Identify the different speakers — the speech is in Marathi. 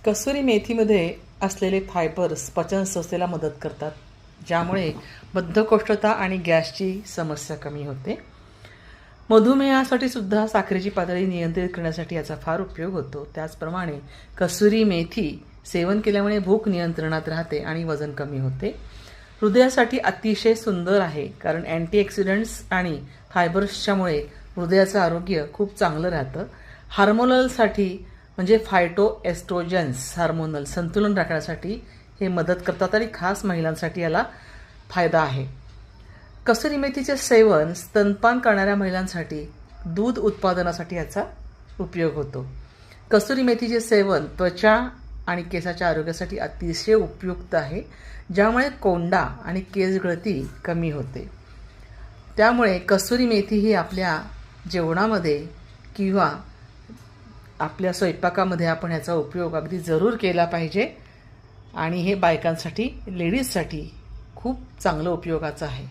Speaker 1: कसुरी मेथीमध्ये असलेले फायबर्स पचन संस्थेला मदत करतात, ज्यामुळे बद्धकोष्ठता आणि गॅसची समस्या कमी होते. मधुमेहासाठी सुद्धा साखरेची पातळी नियंत्रित करण्यासाठी याचा फार उपयोग होतो. त्याचप्रमाणे कसुरी मेथी सेवन केल्यामुळे भूक नियंत्रणात राहते आणि वजन कमी होते. हृदयासाठी अतिशय सुंदर आहे, कारण अँटीऑक्सिडंट्स आणि फायबर्सच्यामुळे हृदयाचं आरोग्य खूप चांगलं राहतं. हार्मोनलसाठी म्हणजे फायटोएस्ट्रोजन्स हार्मोनल संतुलन राखण्यासाठी हे मदत करतात आणि खास महिलांसाठी याला फायदा आहे. कसुरी मेथीचे सेवन स्तनपान करणाऱ्या महिलांसाठी दूध उत्पादनासाठी याचा उपयोग होतो. कसुरी मेथीचे सेवन त्वचा आणि केसाच्या आरोग्यासाठी अतिशय उपयुक्त आहे, ज्यामुळे कोंडा आणि केस गळती कमी होते. त्यामुळे कसुरी मेथी ही आपल्या जेवणामध्ये किंवा आपल्या स्वयंपाकामध्ये आपण याचा उपयोग अगदी जरूर केला पाहिजे आणि हे बायकांसाठी लेडीजसाठी खूप चांगलं उपयोगाचं आहे.